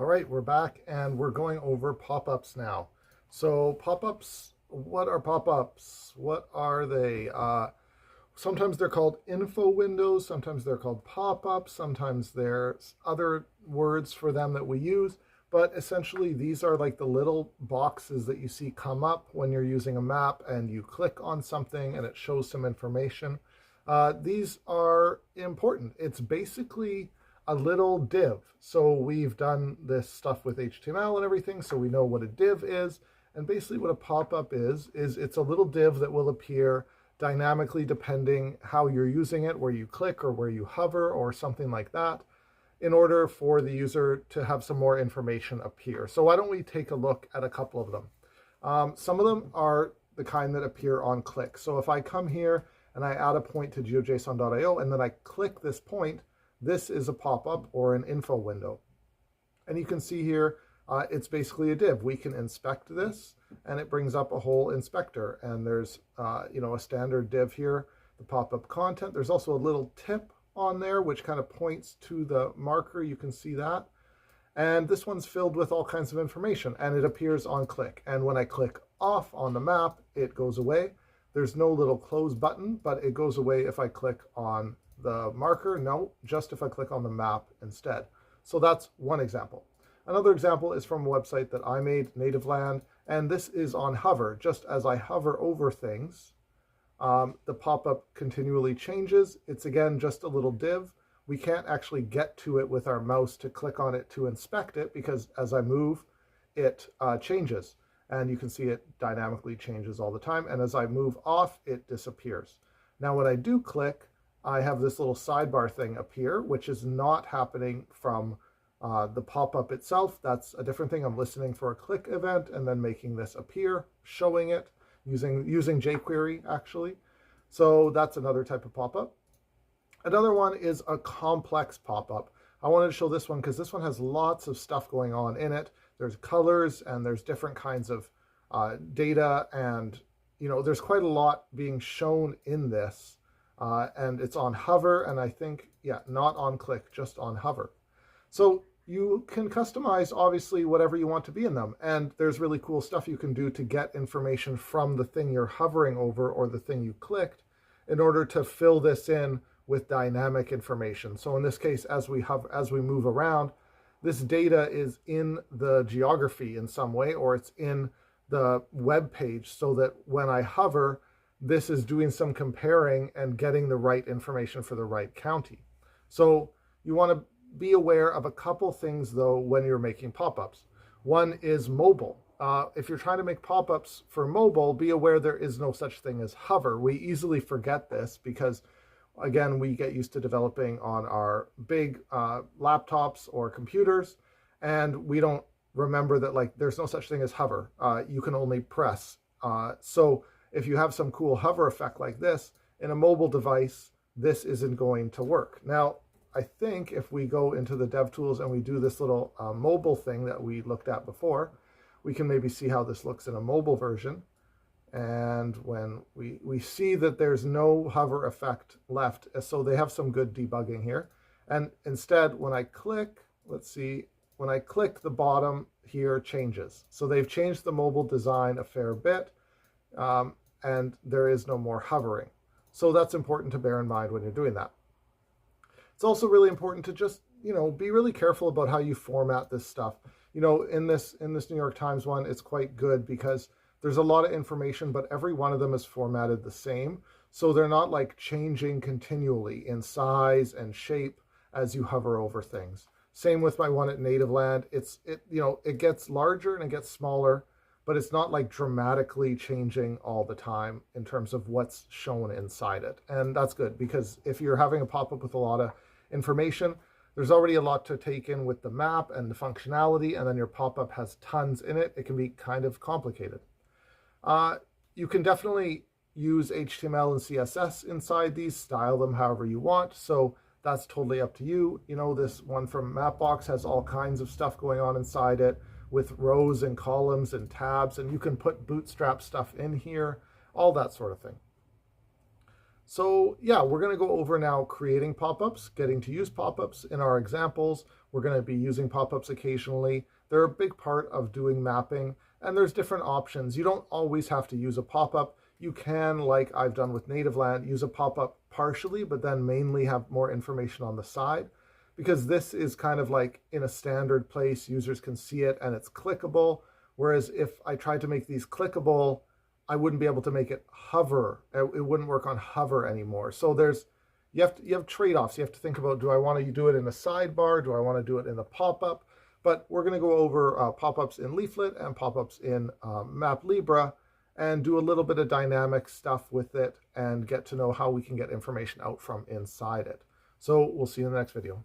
All right, we're back and we're going over pop-ups now. So pop-ups, what are pop-ups? What are they? Sometimes they're called info windows, sometimes they're called pop-ups, sometimes there's other words for them that we use, but essentially these are like the little boxes that you see come up when you're using a map and you click on something and it shows some information. These are important. It's basically a little div. So we've done this stuff with HTML and everything, so we know what a div is. And basically what a pop-up is it's a little div that will appear dynamically depending how you're using it, where you click or where you hover or something like that, in order for the user to have some more information appear. So why don't we take a look at a couple of them. Some of them are the kind that appear on click. So if I come here and I add a point to geojson.io and then I click this point, this is a pop-up or an info window. And you can see here, it's basically a div. We can inspect this and it brings up a whole inspector. And there's a standard div here, the pop-up content. There's also a little tip on there, which kind of points to the marker. You can see that. And this one's filled with all kinds of information and it appears on click. And when I click off on the map, it goes away. There's no little close button, but it goes away if I click on the marker. No, just if I click on the map instead. So that's one example. Another example is from a website that I made, Native Land, and this is on hover. Just as I hover over things, the pop-up continually changes. It's again just a little div. We can't actually get to it with our mouse to click on it to inspect it because as I move, it changes. And you can see it dynamically changes all the time. And as I move off, it disappears. Now when I do click, I have this little sidebar thing appear, which is not happening from the pop-up itself. That's a different thing. I'm listening for a click event and then making this appear, showing it using jQuery actually. So that's another type of pop-up. Another one is a complex pop-up. I wanted to show this one because this one has lots of stuff going on in it. There's colors and there's different kinds of data, and there's quite a lot being shown in this. And it's on hover, and I think, not on click, just on hover. So you can customize, obviously, whatever you want to be in them. And there's really cool stuff you can do to get information from the thing you're hovering over or the thing you clicked in order to fill this in with dynamic information. So in this case, as we move around, this data is in the geography in some way, or it's in the web page, so that when I hover, this is doing some comparing and getting the right information for the right county. So you want to be aware of a couple things, though, when you're making pop-ups. One is mobile. If you're trying to make pop-ups for mobile, be aware there is no such thing as hover. We easily forget this because, again, we get used to developing on our big laptops or computers, and we don't remember that there's no such thing as hover. You can only press. So if you have some cool hover effect like this in a mobile device, this isn't going to work. Now, I think if we go into the DevTools and we do this little mobile thing that we looked at before, we can maybe see how this looks in a mobile version. And when we see that there's no hover effect left, so they have some good debugging here. And instead, when I click, let's see, when I click, the bottom here changes. So they've changed the mobile design a fair bit. And there is no more hovering. So that's important to bear in mind when you're doing that. It's also really important to just, be really careful about how you format this stuff. In this New York Times one, it's quite good because there's a lot of information, but every one of them is formatted the same. So they're not changing continually in size and shape as you hover over things. Same with my one at Native Land. It gets larger and it gets smaller, but it's not dramatically changing all the time in terms of what's shown inside it. And that's good because if you're having a pop-up with a lot of information, there's already a lot to take in with the map and the functionality, and then your pop-up has tons in it. It can be kind of complicated. You can definitely use HTML and CSS inside these, style them however you want. So that's totally up to you. This one from Mapbox has all kinds of stuff going on inside it, with rows and columns and tabs, and you can put bootstrap stuff in here, all that sort of thing. So yeah, we're going to go over now creating pop-ups, getting to use pop-ups in our examples. We're going to be using pop-ups occasionally. They're a big part of doing mapping, and there's different options. You don't always have to use a pop-up. You can, like I've done with Native Land, use a pop-up partially, but then mainly have more information on the side, because this is kind of like in a standard place. Users can see it and it's clickable. Whereas if I tried to make these clickable, I wouldn't be able to make it hover. It wouldn't work on hover anymore. So you have trade-offs. You have to think about, do I want to do it in a sidebar? Do I want to do it in a pop-up? But we're going to go over pop-ups in Leaflet and pop-ups in MapLibra and do a little bit of dynamic stuff with it and get to know how we can get information out from inside it. So we'll see you in the next video.